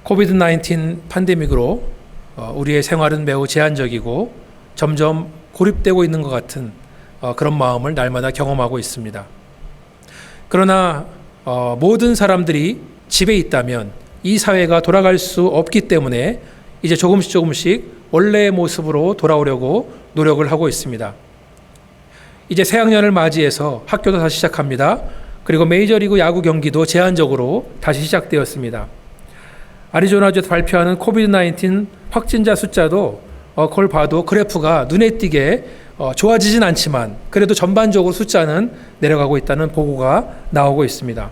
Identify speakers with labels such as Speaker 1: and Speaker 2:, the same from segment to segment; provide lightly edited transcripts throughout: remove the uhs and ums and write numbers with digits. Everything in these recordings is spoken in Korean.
Speaker 1: 코비드-19 팬데믹으로 우리의 생활은 매우 제한적이고 점점 고립되고 있는 것 같은 그런 마음을 날마다 경험하고 있습니다. 그러나 모든 사람들이 집에 있다면 이 사회가 돌아갈 수 없기 때문에 이제 조금씩 원래의 모습으로 돌아오려고 노력을 하고 있습니다. 이제 새학년을 맞이해서 학교도 다시 시작합니다. 그리고 메이저리그 야구 경기도 제한적으로 다시 시작되었습니다. 애리조나주에서 발표하는 코비드-19 확진자 숫자도 그걸 봐도 그래프가 눈에 띄게 좋아지진 않지만 그래도 전반적으로 숫자는 내려가고 있다는 보고가 나오고 있습니다.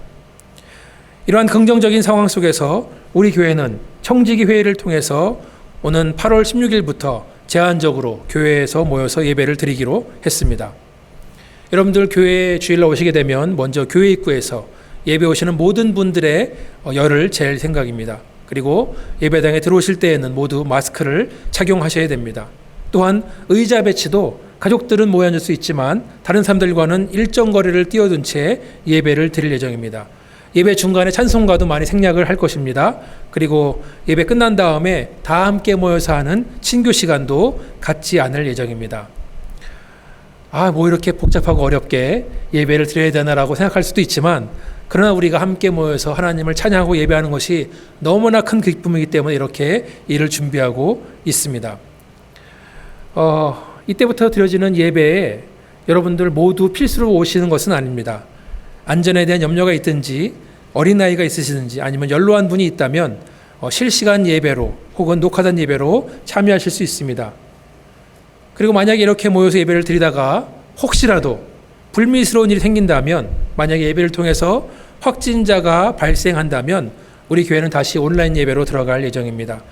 Speaker 1: 이러한 긍정적인 상황 속에서 우리 교회는 청지기 회의를 통해서 오는 8월 16일부터 제한적으로 교회에서 모여서 예배를 드리기로 했습니다. 여러분들 교회에 주일날 오시게 되면 먼저 교회 입구에서 예배 오시는 모든 분들의 열을 잴 생각입니다. 그리고 예배당에 들어오실 때에는 모두 마스크를 착용하셔야 됩니다. 또한 의자 배치도 가족들은 모여 앉을 수 있지만 다른 사람들과는 일정 거리를 띄워둔 채 예배를 드릴 예정입니다. 예배 중간에 찬송가도 많이 생략을 할 것입니다. 그리고 예배 끝난 다음에 다 함께 모여서 하는 친교 시간도 갖지 않을 예정입니다. 뭐 이렇게 복잡하고 어렵게 예배를 드려야 되나라고 생각할 수도 있지만 그러나 우리가 함께 모여서 하나님을 찬양하고 예배하는 것이 너무나 큰 기쁨이기 때문에 이렇게 일을 준비하고 있습니다. 이때부터 드려지는 예배에 여러분들 모두 필수로 오시는 것은 아닙니다. 안전에 대한 염려가 있든지 어린아이가 있으시든지 아니면 연로한 분이 있다면 실시간 예배로 혹은 녹화된 예배로 참여하실 수 있습니다. 그리고 만약에 이렇게 모여서 예배를 드리다가 혹시라도 불미스러운 일이 생긴다면 만약에 예배를 통해서 확진자가 발생한다면 우리 교회는 다시 온라인 예배로 들어갈 예정입니다.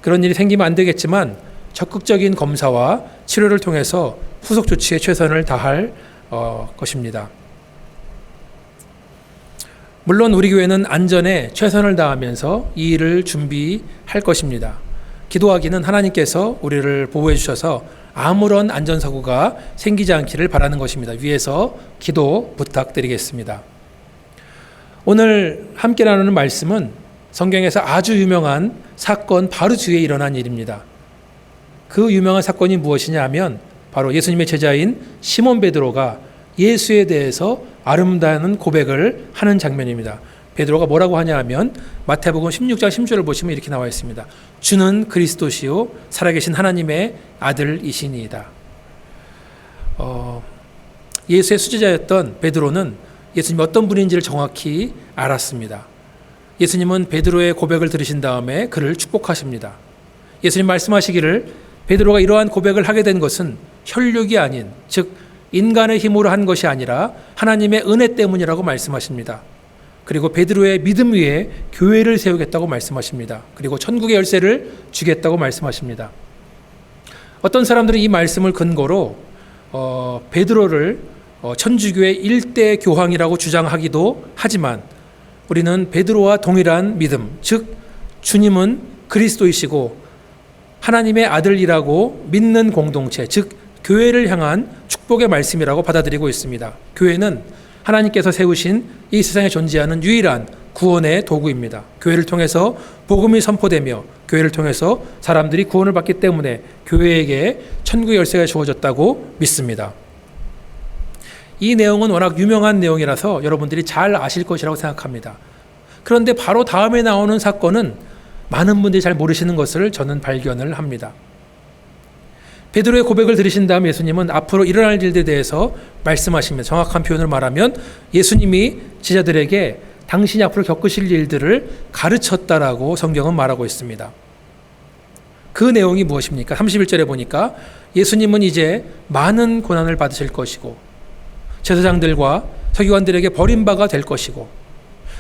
Speaker 1: 그런 일이 생기면 안 되겠지만 적극적인 검사와 치료를 통해서 후속 조치에 최선을 다할 것입니다. 물론 우리 교회는 안전에 최선을 다하면서 이 일을 준비할 것입니다. 기도하기는 하나님께서 우리를 보호해 주셔서 아무런 안전사고가 생기지 않기를 바라는 것입니다. 위에서 기도 부탁드리겠습니다. 오늘 함께 나누는 말씀은 성경에서 아주 유명한 사건 바로 뒤에 일어난 일입니다. 그 유명한 사건이 무엇이냐 하면 바로 예수님의 제자인 시몬 베드로가 예수에 대해서 아름다운 고백을 하는 장면입니다. 베드로가 뭐라고 하냐 하면 마태복음 16장 10절을 보시면 이렇게 나와 있습니다. 주는 그리스도시요 살아계신 하나님의 아들이시니이다. 예수의 수제자였던 베드로는 예수님이 어떤 분인지를 정확히 알았습니다. 예수님은 베드로의 고백을 들으신 다음에 그를 축복하십니다. 예수님 말씀하시기를 베드로가 이러한 고백을 하게 된 것은 혈육이 아닌 즉 인간의 힘으로 한 것이 아니라 하나님의 은혜 때문이라고 말씀하십니다. 그리고 베드로의 믿음 위에 교회를 세우겠다고 말씀하십니다. 그리고 천국의 열쇠를 주겠다고 말씀하십니다. 어떤 사람들은 이 말씀을 근거로 베드로를 천주교의 일대 교황이라고 주장하기도 하지만 우리는 베드로와 동일한 믿음, 즉 주님은 그리스도이시고 하나님의 아들이라고 믿는 공동체, 즉 교회를 향한 축복의 말씀이라고 받아들이고 있습니다. 교회는 하나님께서 세우신 이 세상에 존재하는 유일한 구원의 도구입니다. 교회를 통해서 복음이 선포되며 교회를 통해서 사람들이 구원을 받기 때문에 교회에게 천국의 열쇠가 주어졌다고 믿습니다. 이 내용은 워낙 유명한 내용이라서 여러분들이 잘 아실 것이라고 생각합니다. 그런데 바로 다음에 나오는 사건은 많은 분들이 잘 모르시는 것을 저는 발견을 합니다. 베드로의 고백을 들으신 다음 예수님은 앞으로 일어날 일들에 대해서 말씀하시며 정확한 표현을 말하면 예수님이 제자들에게 당신이 앞으로 겪으실 일들을 가르쳤다라고 성경은 말하고 있습니다. 그 내용이 무엇입니까? 31절에 보니까 예수님은 이제 많은 고난을 받으실 것이고 제사장들과 서기관들에게 버림바가 될 것이고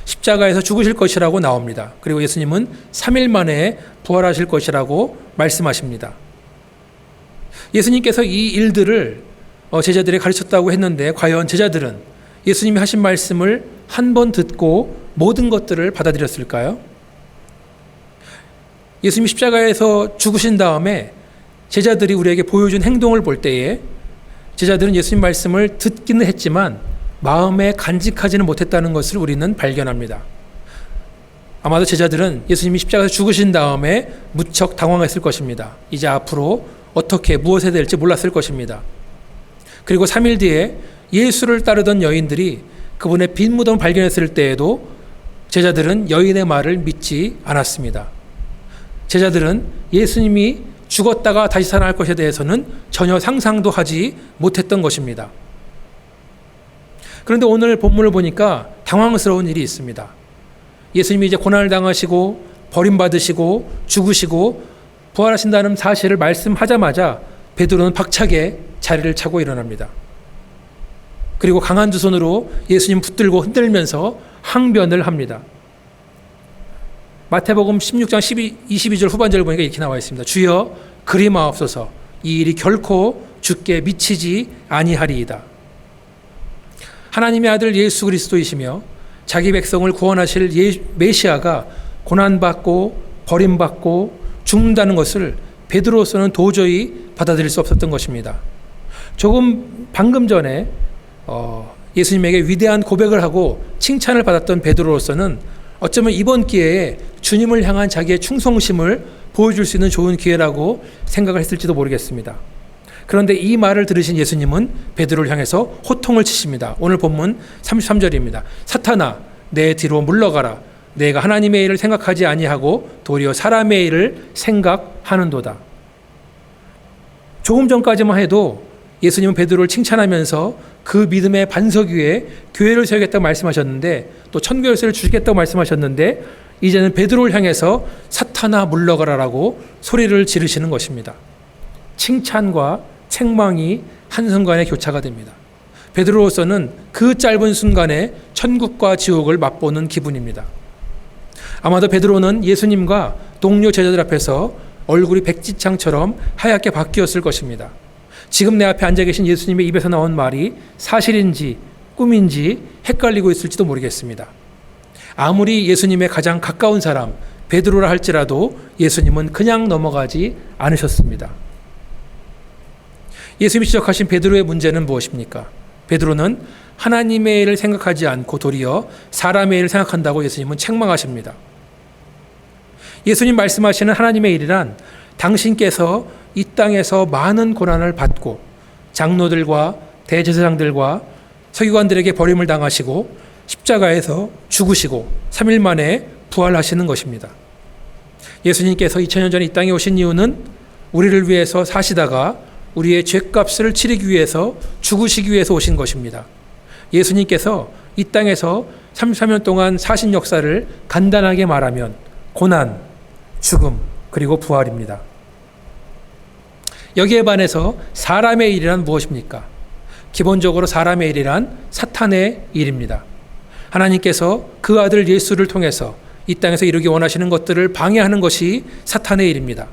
Speaker 1: 십자가에서 죽으실 것이라고 나옵니다. 그리고 예수님은 3일 만에 부활하실 것이라고 말씀하십니다. 예수님께서 이 일들을 제자들에게 가르쳤다고 했는데 과연 제자들은 예수님이 하신 말씀을 한 번 듣고 모든 것들을 받아들였을까요? 예수님이 십자가에서 죽으신 다음에 제자들이 우리에게 보여준 행동을 볼 때에 제자들은 예수님 말씀을 듣기는 했지만 마음에 간직하지는 못했다는 것을 우리는 발견합니다. 아마도 제자들은 예수님이 십자가에서 죽으신 다음에 무척 당황했을 것입니다. 이제 앞으로 어떻게 무엇에 될지 몰랐을 것입니다. 그리고 3일 뒤에 예수를 따르던 여인들이 그분의 빈 무덤을 발견했을 때에도 제자들은 여인의 말을 믿지 않았습니다. 제자들은 예수님이 죽었다가 다시 살아날 것에 대해서는 전혀 상상도 하지 못했던 것입니다. 그런데 오늘 본문을 보니까 당황스러운 일이 있습니다. 예수님이 이제 고난을 당하시고 버림받으시고 죽으시고 부활하신다는 사실을 말씀하자마자 베드로는 박차게 자리를 차고 일어납니다. 그리고 강한 두 손으로 예수님 붙들고 흔들면서 항변을 합니다. 마태복음 16장 22절 후반절을 보니까 이렇게 나와 있습니다. 주여 그리 마옵소서 이 일이 결코 주께 미치지 아니하리이다. 하나님의 아들 예수 그리스도이시며 자기 백성을 구원하실 메시아가 고난받고 버림받고 죽는다는 것을 베드로로서는 도저히 받아들일 수 없었던 것입니다. 방금 전에 예수님에게 위대한 고백을 하고 칭찬을 받았던 베드로로서는 어쩌면 이번 기회에 주님을 향한 자기의 충성심을 보여줄 수 있는 좋은 기회라고 생각을 했을지도 모르겠습니다. 그런데 이 말을 들으신 예수님은 베드로를 향해서 호통을 치십니다. 오늘 본문 33절입니다. 사탄아 내 뒤로 물러가라. 내가 하나님의 일을 생각하지 아니하고 도리어 사람의 일을 생각하는도다. 조금 전까지만 해도 예수님은 베드로를 칭찬하면서 그 믿음의 반석 위에 교회를 세우겠다고 말씀하셨는데 또 천국열쇠를 주시겠다고 말씀하셨는데 이제는 베드로를 향해서 사탄아 물러가라라고 소리를 지르시는 것입니다. 칭찬과 책망이 한순간에 교차가 됩니다. 베드로로서는 그 짧은 순간에 천국과 지옥을 맛보는 기분입니다. 아마도 베드로는 예수님과 동료 제자들 앞에서 얼굴이 백지창처럼 하얗게 바뀌었을 것입니다. 지금 내 앞에 앉아 계신 예수님의 입에서 나온 말이 사실인지 꿈인지 헷갈리고 있을지도 모르겠습니다. 아무리 예수님의 가장 가까운 사람 베드로라 할지라도 예수님은 그냥 넘어가지 않으셨습니다. 예수님이 지적하신 베드로의 문제는 무엇입니까? 베드로는 하나님의 일을 생각하지 않고 도리어 사람의 일을 생각한다고 예수님은 책망하십니다. 예수님 말씀하시는 하나님의 일이란 당신께서 이 땅에서 많은 고난을 받고 장로들과 대제사장들과 서기관들에게 버림을 당하시고 십자가에서 죽으시고 3일 만에 부활하시는 것입니다. 예수님께서 2000년 전에 이 땅에 오신 이유는 우리를 위해서 사시다가 우리의 죄값을 치르기 위해서 죽으시기 위해서 오신 것입니다. 예수님께서 이 땅에서 33년 동안 사신 역사를 간단하게 말하면 고난, 죽음, 그리고 부활입니다. 여기에 반해서 사람의 일이란 무엇입니까? 기본적으로 사람의 일이란 사탄의 일입니다. 하나님께서 그 아들 예수를 통해서 이 땅에서 이루기 원하시는 것들을 방해하는 것이 사탄의 일입니다.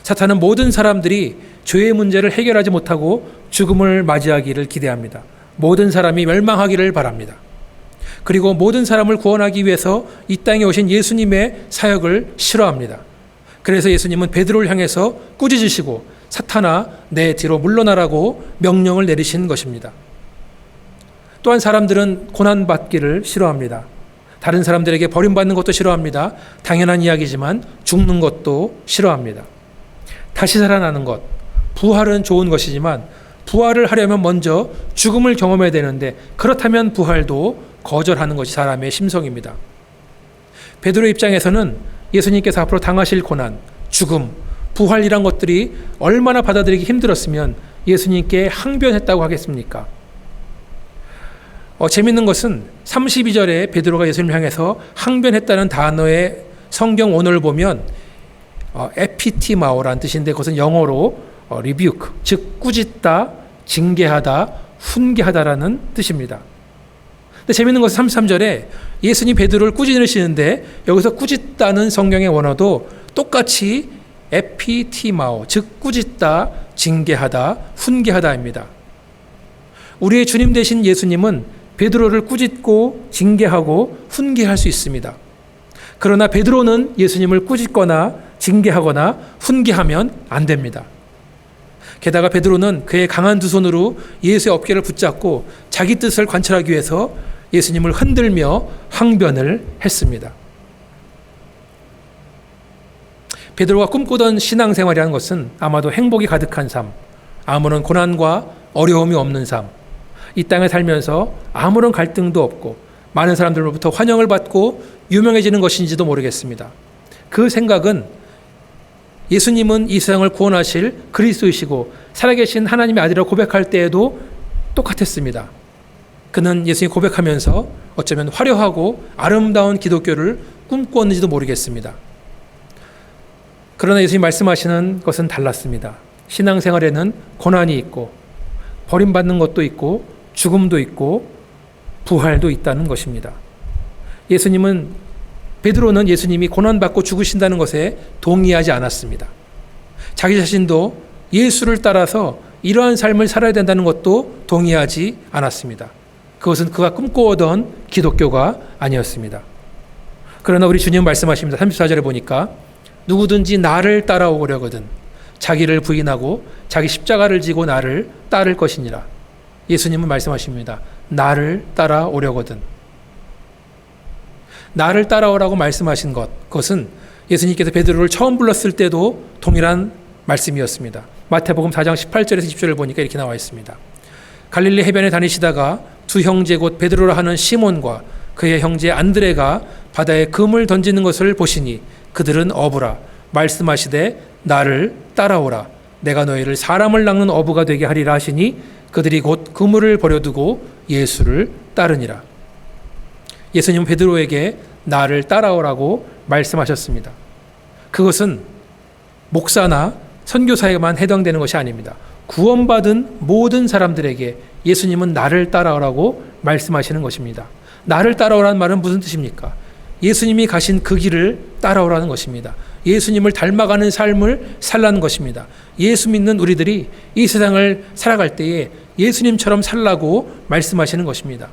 Speaker 1: 사탄은 모든 사람들이 죄의 문제를 해결하지 못하고 죽음을 맞이하기를 기대합니다. 모든 사람이 멸망하기를 바랍니다. 그리고 모든 사람을 구원하기 위해서 이 땅에 오신 예수님의 사역을 싫어합니다. 그래서 예수님은 베드로를 향해서 꾸짖으시고 사탄아 내 뒤로 물러나라고 명령을 내리신 것입니다. 또한 사람들은 고난받기를 싫어합니다. 다른 사람들에게 버림받는 것도 싫어합니다. 당연한 이야기지만 죽는 것도 싫어합니다. 다시 살아나는 것, 부활은 좋은 것이지만 부활을 하려면 먼저 죽음을 경험해야 되는데 그렇다면 부활도 거절하는 것이 사람의 심성입니다. 베드로의 입장에서는 예수님께서 앞으로 당하실 고난, 죽음, 부활이란 것들이 얼마나 받아들이기 힘들었으면 예수님께 항변했다고 하겠습니까? 재밌는 것은 32절에 베드로가 예수님을 향해서 항변했다는 단어의 성경 원어를 보면 에피티마오라는 뜻인데 그것은 영어로 rebuke, 즉 꾸짖다, 징계하다, 훈계하다라는 뜻입니다. 근데 재밌는 것은 33절에 예수님 베드로를 꾸짖으시는데 여기서 꾸짖다는 성경의 원어도 똑같이 에피티마오, 즉 꾸짖다, 징계하다, 훈계하다입니다. 우리의 주님 되신 예수님은 베드로를 꾸짖고 징계하고 훈계할 수 있습니다. 그러나 베드로는 예수님을 꾸짖거나 징계하거나 훈계하면 안 됩니다. 게다가 베드로는 그의 강한 두 손으로 예수의 어깨를 붙잡고 자기 뜻을 관철하기 위해서 예수님을 흔들며 항변을 했습니다. 베드로가 꿈꾸던 신앙생활이라는 것은 아마도 행복이 가득한 삶, 아무런 고난과 어려움이 없는 삶, 이 땅에 살면서 아무런 갈등도 없고 많은 사람들로부터 환영을 받고 유명해지는 것인지도 모르겠습니다. 그 생각은 예수님은 이 세상을 구원하실 그리스도이시고 살아계신 하나님의 아들이라고 고백할 때에도 똑같았습니다. 그는 예수님 고백하면서 어쩌면 화려하고 아름다운 기독교를 꿈꾸었는지도 모르겠습니다. 그러나 예수님 말씀하시는 것은 달랐습니다. 신앙생활에는 고난이 있고 버림받는 것도 있고 죽음도 있고 부활도 있다는 것입니다. 베드로는 예수님이 고난받고 죽으신다는 것에 동의하지 않았습니다. 자기 자신도 예수를 따라서 이러한 삶을 살아야 된다는 것도 동의하지 않았습니다. 그것은 그가 꿈꿔오던 기독교가 아니었습니다. 그러나 우리 주님 말씀하십니다. 34절에 보니까 누구든지 나를 따라오려거든 자기를 부인하고 자기 십자가를 지고 나를 따를 것이니라. 예수님은 말씀하십니다. 나를 따라오려거든. 나를 따라오라고 말씀하신 그것은 예수님께서 베드로를 처음 불렀을 때도 동일한 말씀이었습니다. 마태복음 4장 18절에서 20절을 보니까 이렇게 나와 있습니다. 갈릴리 해변에 다니시다가 두 형제 곧 베드로라 하는 시몬과 그의 형제 안드레가 바다에 금을 던지는 것을 보시니 그들은 어부라 말씀하시되 나를 따라오라 내가 너희를 사람을 낚는 어부가 되게 하리라 하시니 그들이 곧 그물을 버려두고 예수를 따르니라. 예수님은 베드로에게 나를 따라오라고 말씀하셨습니다. 그것은 목사나 선교사에게만 해당되는 것이 아닙니다. 구원받은 모든 사람들에게 예수님은 나를 따라오라고 말씀하시는 것입니다. 나를 따라오라는 말은 무슨 뜻입니까? 예수님이 가신 그 길을 따라오라는 것입니다. 예수님을 닮아가는 삶을 살라는 것입니다. 예수 믿는 우리들이 이 세상을 살아갈 때에 예수님처럼 살라고 말씀하시는 것입니다.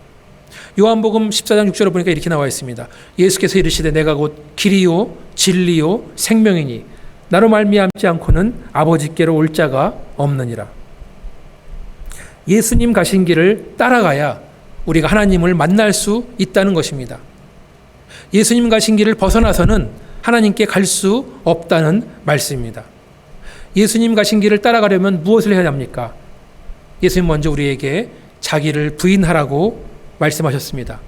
Speaker 1: 요한복음 14장 6절을 보니까 이렇게 나와 있습니다. 예수께서 이르시되 내가 곧 길이요 진리요 생명이니 나로 말미암지 않고는 아버지께로 올 자가 없느니라. 예수님 가신 길을 따라가야 우리가 하나님을 만날 수 있다는 것입니다. 예수님 가신 길을 벗어나서는 하나님께 갈 수 없다는 말씀입니다. 예수님 가신 길을 따라가려면 무엇을 해야 합니까? 예수님 먼저 우리에게 자기를 부인하라고 말씀하셨습니다.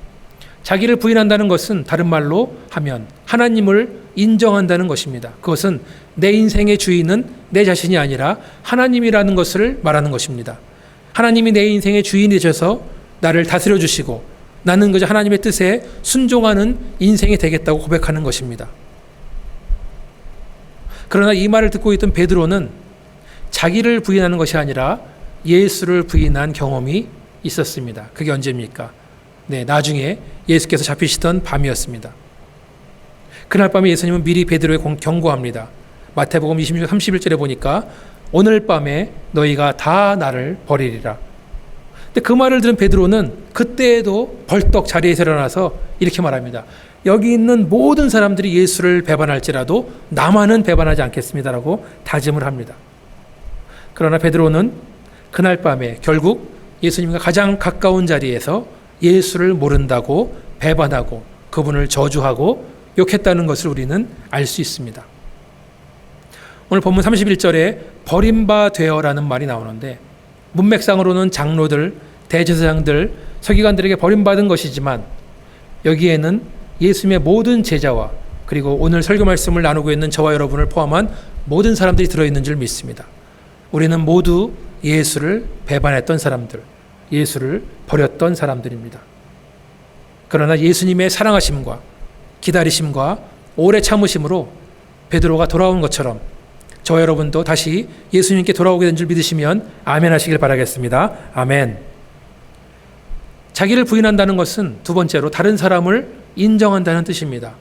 Speaker 1: 자기를 부인한다는 것은 다른 말로 하면 하나님을 인정한다는 것입니다. 그것은 내 인생의 주인은 내 자신이 아니라 하나님이라는 것을 말하는 것입니다. 하나님이 내 인생의 주인이 되셔서 나를 다스려 주시고 나는 그저 하나님의 뜻에 순종하는 인생이 되겠다고 고백하는 것입니다. 그러나 이 말을 듣고 있던 베드로는 자기를 부인하는 것이 아니라 예수를 부인한 경험이 있었습니다. 그게 언제입니까? 나중에 예수께서 잡히시던 밤이었습니다. 그날 밤에 예수님은 미리 베드로에게 경고합니다. 마태복음 26장 31절에 보니까 오늘 밤에 너희가 다 나를 버리리라. 근데 그 말을 들은 베드로는 그때에도 벌떡 자리에서 일어나서 이렇게 말합니다. 여기 있는 모든 사람들이 예수를 배반할지라도 나만은 배반하지 않겠습니다라고 다짐을 합니다. 그러나 베드로는 그날 밤에 결국 예수님과 가장 가까운 자리에서 예수를 모른다고 배반하고 그분을 저주하고 욕했다는 것을 우리는 알 수 있습니다. 오늘 본문 31절에 버림바 되어라는 말이 나오는데 문맥상으로는 장로들, 대제사장들, 서기관들에게 버림받은 것이지만 여기에는 예수님의 모든 제자와 그리고 오늘 설교 말씀을 나누고 있는 저와 여러분을 포함한 모든 사람들이 들어있는 줄 믿습니다. 우리는 모두 예수를 배반했던 사람들, 예수를 버렸던 사람들입니다. 그러나 예수님의 사랑하심과 기다리심과 오래 참으심으로 베드로가 돌아온 것처럼 저와 여러분도 다시 예수님께 돌아오게 된 줄 믿으시면 아멘 하시길 바라겠습니다. 아멘. 자기를 부인한다는 것은 두 번째로 다른 사람을 인정한다는 뜻입니다.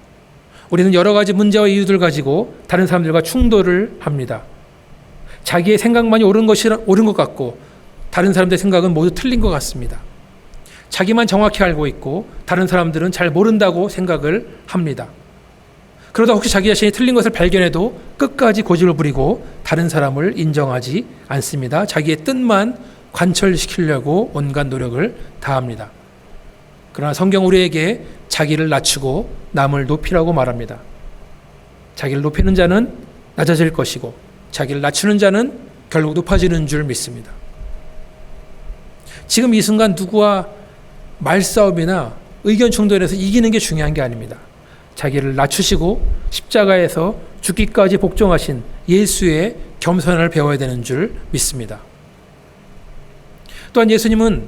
Speaker 1: 우리는 여러 가지 문제와 이유들 가지고 다른 사람들과 충돌을 합니다. 자기의 생각만이 옳은 것 같고 다른 사람들의 생각은 모두 틀린 것 같습니다. 자기만 정확히 알고 있고 다른 사람들은 잘 모른다고 생각을 합니다. 그러다 혹시 자기 자신이 틀린 것을 발견해도 끝까지 고집을 부리고 다른 사람을 인정하지 않습니다. 자기의 뜻만 관철시키려고 온갖 노력을 다합니다. 그러나 성경 우리에게 자기를 낮추고 남을 높이라고 말합니다. 자기를 높이는 자는 낮아질 것이고 자기를 낮추는 자는 결국 높아지는 줄 믿습니다. 지금 이 순간 누구와 말싸움이나 의견 충돌에서 이기는 게 중요한 게 아닙니다. 자기를 낮추시고 십자가에서 죽기까지 복종하신 예수의 겸손을 배워야 되는 줄 믿습니다. 또한 예수님은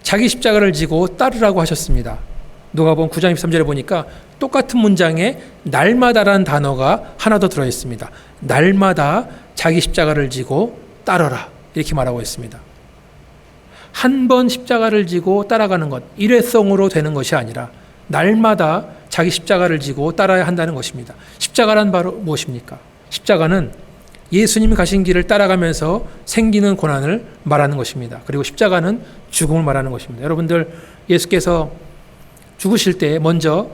Speaker 1: 자기 십자가를 지고 따르라고 하셨습니다. 누가복음 9장 23절에 보니까 똑같은 문장에 날마다라는 단어가 하나 더 들어있습니다. 날마다 자기 십자가를 지고 따르라 이렇게 말하고 있습니다. 한 번 십자가를 지고 따라가는 것, 일회성으로 되는 것이 아니라 날마다 자기 십자가를 지고 따라야 한다는 것입니다. 십자가란 바로 무엇입니까? 십자가는 예수님이 가신 길을 따라가면서 생기는 고난을 말하는 것입니다. 그리고 십자가는 죽음을 말하는 것입니다. 여러분들 예수께서 죽으실 때 먼저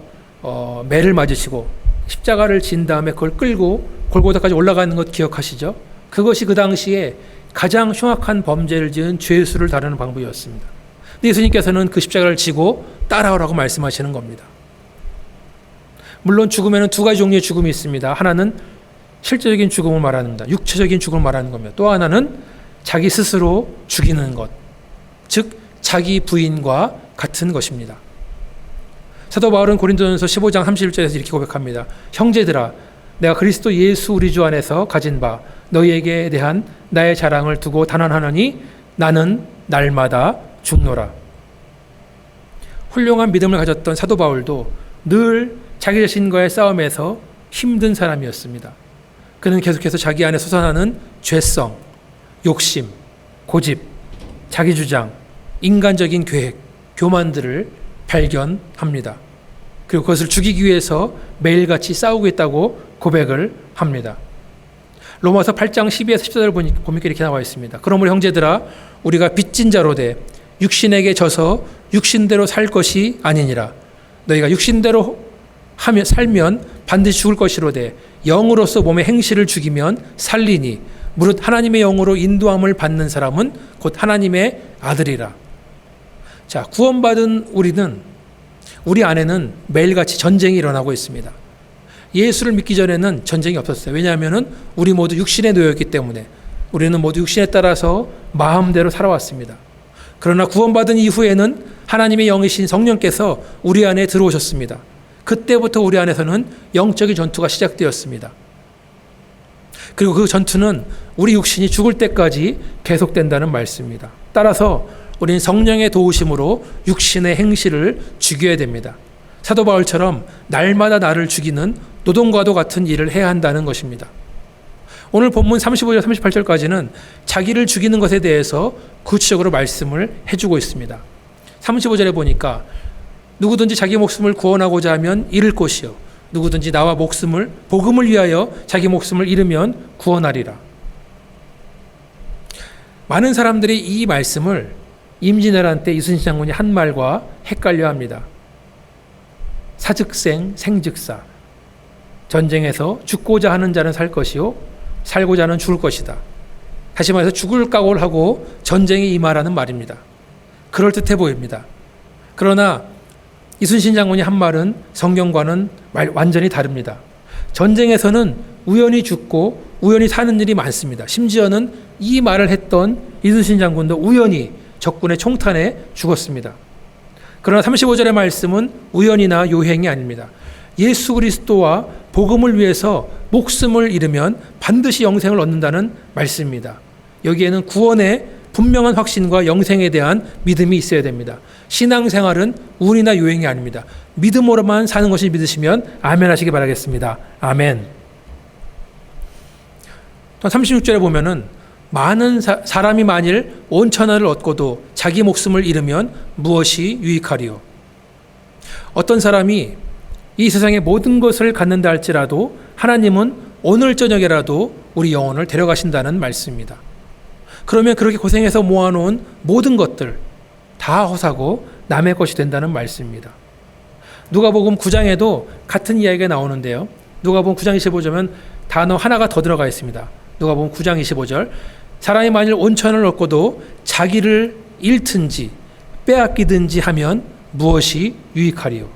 Speaker 1: 매를 맞으시고 십자가를 진 다음에 그걸 끌고 골고다까지 올라가는 것 기억하시죠? 그것이 그 당시에 가장 흉악한 범죄를 지은 죄수를 다루는 방법이었습니다. 근데 예수님께서는 그 십자가를 지고 따라오라고 말씀하시는 겁니다. 물론 죽음에는 두 가지 종류의 죽음이 있습니다. 하나는 실제적인 죽음을 말하는 겁니다. 육체적인 죽음을 말하는 겁니다. 또 하나는 자기 스스로 죽이는 것, 즉 자기 부인과 같은 것입니다. 사도 바울은 고린도전서 15장 31절에서 이렇게 고백합니다. 형제들아, 내가 그리스도 예수 우리 주 안에서 가진 바 너희에게 대한 나의 자랑을 두고 단언하노니 나는 날마다 죽노라. 훌륭한 믿음을 가졌던 사도 바울도 늘 자기 자신과의 싸움에서 힘든 사람이었습니다. 그는 계속해서 자기 안에 솟아나는 죄성, 욕심, 고집, 자기주장, 인간적인 계획, 교만들을 발견합니다. 그리고 그것을 죽이기 위해서 매일같이 싸우고 있다고 고백을 합니다. 로마서 8장 12에서 14절을 보니까 이렇게 나와 있습니다. 그러므로 형제들아 우리가 빚진 자로 돼 육신에게 져서 육신대로 살 것이 아니니라. 너희가 육신대로 살면 반드시 죽을 것이로되 영으로서 몸의 행실을 죽이면 살리니 무릇 하나님의 영으로 인도함을 받는 사람은 곧 하나님의 아들이라. 자, 구원받은 우리 안에는 매일같이 전쟁이 일어나고 있습니다. 예수를 믿기 전에는 전쟁이 없었어요. 왜냐하면 우리 모두 육신에 놓여있기 때문에 우리는 모두 육신에 따라서 마음대로 살아왔습니다. 그러나 구원받은 이후에는 하나님의 영이신 성령께서 우리 안에 들어오셨습니다. 그때부터 우리 안에서는 영적인 전투가 시작되었습니다. 그리고 그 전투는 우리 육신이 죽을 때까지 계속된다는 말씀입니다. 따라서 우리는 성령의 도우심으로 육신의 행실을 죽여야 됩니다. 사도 바울처럼 날마다 나를 죽이는 노동과도 같은 일을 해야 한다는 것입니다. 오늘 본문 35절 38절까지는 자기를 죽이는 것에 대해서 구체적으로 말씀을 해주고 있습니다. 35절에 보니까 누구든지 자기 목숨을 구원하고자 하면 잃을 것이요 누구든지 나와 복음을 위하여 자기 목숨을 잃으면 구원하리라. 많은 사람들이 이 말씀을 임진왜란 때 이순신 장군이 한 말과 헷갈려 합니다. 사즉생 생즉사. 전쟁에서 죽고자 하는 자는 살 것이요 살고자 하는 죽을 것이다. 다시 말해서 죽을 각오를 하고 전쟁에 임하라는 말입니다. 그럴듯해 보입니다. 그러나 이순신 장군이 한 말은 성경과는 완전히 다릅니다. 전쟁에서는 우연히 죽고 우연히 사는 일이 많습니다. 심지어는 이 말을 했던 이순신 장군도 우연히 적군의 총탄에 죽었습니다. 그러나 35절의 말씀은 우연이나 요행이 아닙니다. 예수 그리스도와 복음을 위해서 목숨을 잃으면 반드시 영생을 얻는다는 말씀입니다. 여기에는 구원의 분명한 확신과 영생에 대한 믿음이 있어야 됩니다. 신앙생활은 운이나 요행이 아닙니다. 믿음으로만 사는 것을 믿으시면 아멘 하시기 바라겠습니다. 아멘. 또 36절에 보면은 많은 사람이 만일 온 천하를 얻고도 자기 목숨을 잃으면 무엇이 유익하리요? 어떤 사람이 이 세상의 모든 것을 갖는다 할지라도 하나님은 오늘 저녁에라도 우리 영혼을 데려가신다는 말씀입니다. 그러면 그렇게 고생해서 모아놓은 모든 것들 다 헛하고 남의 것이 된다는 말씀입니다. 누가복음 9장에도 같은 이야기가 나오는데요. 누가복음 9장 25절은 단어 하나가 더 들어가 있습니다. 누가복음 9장 25절 사람이 만일 온천을 얻고도 자기를 잃든지 빼앗기든지 하면 무엇이 유익하리요?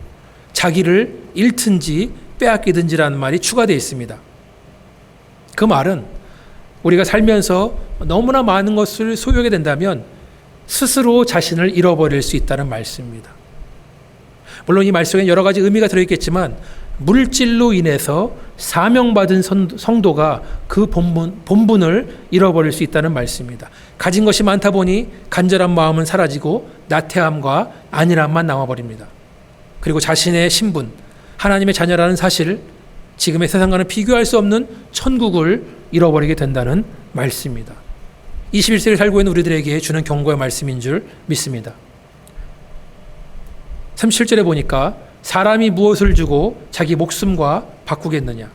Speaker 1: 자기를 잃든지 빼앗기든지라는 말이 추가되어 있습니다. 그 말은 우리가 살면서 너무나 많은 것을 소유하게 된다면 스스로 자신을 잃어버릴 수 있다는 말씀입니다. 물론 이 말씀에 여러 가지 의미가 들어있겠지만 물질로 인해서 사명받은 성도가 그 본분을 잃어버릴 수 있다는 말씀입니다. 가진 것이 많다 보니 간절한 마음은 사라지고 나태함과 안일함만 남아버립니다. 그리고 자신의 신분, 하나님의 자녀라는 사실, 지금의 세상과는 비교할 수 없는 천국을 잃어버리게 된다는 말씀입니다. 21세기를 살고 있는 우리들에게 주는 경고의 말씀인 줄 믿습니다. 37절에 보니까 사람이 무엇을 주고 자기 목숨과 바꾸겠느냐.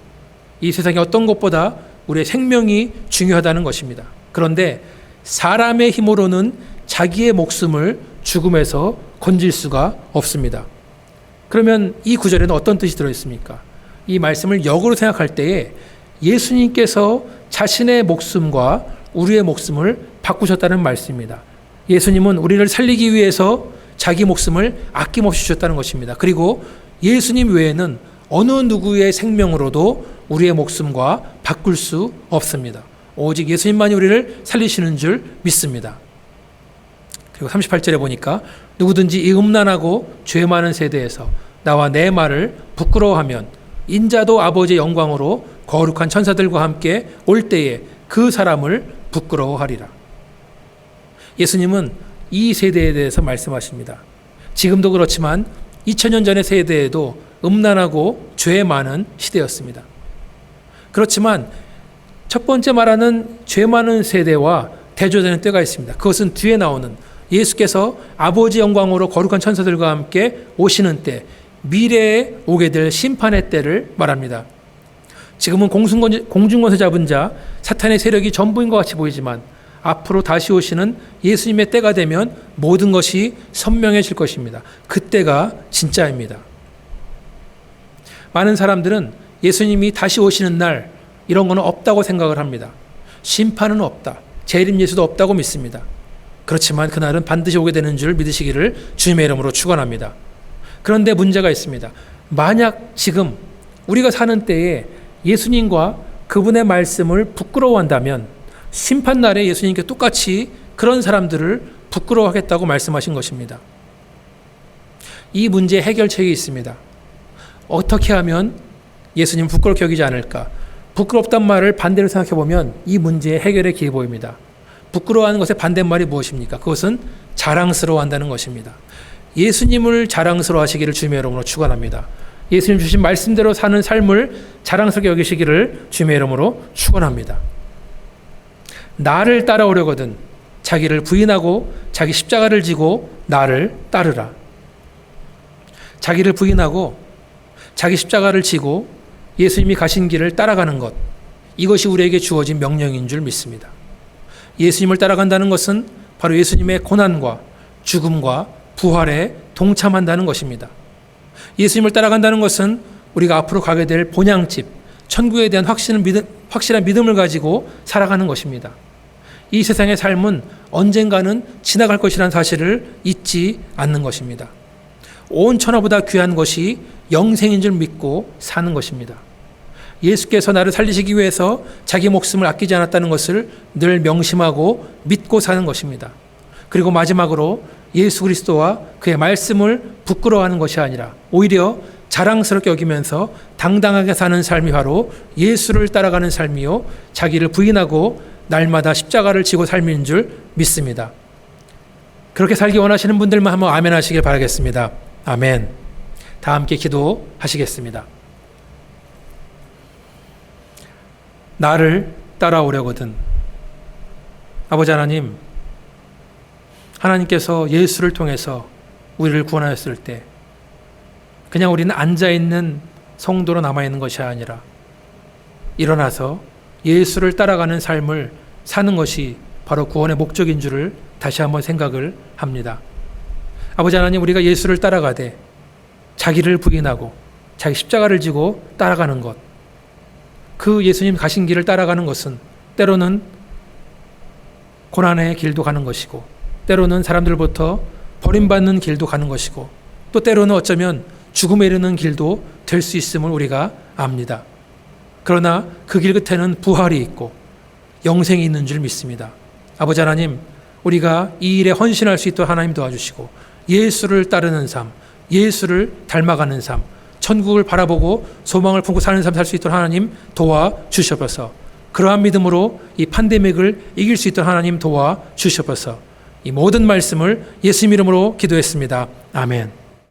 Speaker 1: 이 세상에 어떤 것보다 우리의 생명이 중요하다는 것입니다. 그런데 사람의 힘으로는 자기의 목숨을 죽음에서 건질 수가 없습니다. 그러면 이 구절에는 어떤 뜻이 들어있습니까? 이 말씀을 역으로 생각할 때에 예수님께서 자신의 목숨과 우리의 목숨을 바꾸셨다는 말씀입니다. 예수님은 우리를 살리기 위해서 자기 목숨을 아낌없이 주셨다는 것입니다. 그리고 예수님 외에는 어느 누구의 생명으로도 우리의 목숨과 바꿀 수 없습니다. 오직 예수님만이 우리를 살리시는 줄 믿습니다. 그리고 38절에 보니까 누구든지 이 음란하고 죄 많은 세대에서 나와 내 말을 부끄러워하면 인자도 아버지의 영광으로 거룩한 천사들과 함께 올 때에 그 사람을 부끄러워하리라. 예수님은 이 세대에 대해서 말씀하십니다. 지금도 그렇지만 2000년 전의 세대에도 음란하고 죄 많은 시대였습니다. 그렇지만 첫 번째 말하는 죄 많은 세대와 대조되는 때가 있습니다. 그것은 뒤에 나오는 예수께서 아버지 영광으로 거룩한 천사들과 함께 오시는 때, 미래에 오게 될 심판의 때를 말합니다. 지금은 공중권세 잡은 자, 사탄의 세력이 전부인 것 같이 보이지만 앞으로 다시 오시는 예수님의 때가 되면 모든 것이 선명해질 것입니다. 그때가 진짜입니다. 많은 사람들은 예수님이 다시 오시는 날 이런 거는 없다고 생각을 합니다. 심판은 없다. 재림 예수도 없다고 믿습니다. 그렇지만 그날은 반드시 오게 되는 줄 믿으시기를 주님의 이름으로 축원합니다. 그런데 문제가 있습니다. 만약 지금 우리가 사는 때에 예수님과 그분의 말씀을 부끄러워한다면 심판날에 예수님께 똑같이 그런 사람들을 부끄러워하겠다고 말씀하신 것입니다. 이 문제의 해결책이 있습니다. 어떻게 하면 예수님 부끄럽게 여기지 않을까? 부끄럽단 말을 반대로 생각해보면 이 문제의 해결의 길이 보입니다. 부끄러워하는 것의 반대말이 무엇입니까? 그것은 자랑스러워한다는 것입니다. 예수님을 자랑스러워하시기를 주님의 이름으로 축원합니다. 예수님 주신 말씀대로 사는 삶을 자랑스럽게 여기시기를 주님의 이름으로 축원합니다. 나를 따라오려거든 자기를 부인하고 자기 십자가를 지고 나를 따르라. 자기를 부인하고 자기 십자가를 지고 예수님이 가신 길을 따라가는 것, 이것이 우리에게 주어진 명령인 줄 믿습니다. 예수님을 따라간다는 것은 바로 예수님의 고난과 죽음과 부활에 동참한다는 것입니다. 예수님을 따라간다는 것은 우리가 앞으로 가게 될 본향집, 천국에 대한 확실한 믿음을 가지고 살아가는 것입니다. 이 세상의 삶은 언젠가는 지나갈 것이라는 사실을 잊지 않는 것입니다. 온 천하보다 귀한 것이 영생인 줄 믿고 사는 것입니다. 예수께서 나를 살리시기 위해서 자기 목숨을 아끼지 않았다는 것을 늘 명심하고 믿고 사는 것입니다. 그리고 마지막으로 예수 그리스도와 그의 말씀을 부끄러워하는 것이 아니라 오히려 자랑스럽게 여기면서 당당하게 사는 삶이 바로 예수를 따라가는 삶이요, 자기를 부인하고 날마다 십자가를 지고 삶인 줄 믿습니다. 그렇게 살기 원하시는 분들만 한번 아멘 하시길 바라겠습니다. 아멘. 다 함께 기도하시겠습니다. 나를 따라오려거든. 아버지 하나님, 하나님께서 예수를 통해서 우리를 구원하였을 때 그냥 우리는 앉아있는 성도로 남아있는 것이 아니라 일어나서 예수를 따라가는 삶을 사는 것이 바로 구원의 목적인 줄을 다시 한번 생각을 합니다. 아버지 하나님, 우리가 예수를 따라가되 자기를 부인하고 자기 십자가를 지고 따라가는 것, 그 예수님 가신 길을 따라가는 것은 때로는 고난의 길도 가는 것이고, 때로는 사람들부터 버림받는 길도 가는 것이고, 또 때로는 어쩌면 죽음에 이르는 길도 될 수 있음을 우리가 압니다. 그러나 그 길 끝에는 부활이 있고 영생이 있는 줄 믿습니다. 아버지 하나님, 우리가 이 일에 헌신할 수 있도록 하나님 도와주시고 예수를 따르는 삶, 예수를 닮아가는 삶, 천국을 바라보고 소망을 품고 사는 삶 살 수 있도록 하나님 도와주시옵소서. 그러한 믿음으로 이 팬데믹을 이길 수 있도록 하나님 도와주시옵소서. 이 모든 말씀을 예수 이름으로 기도했습니다. 아멘.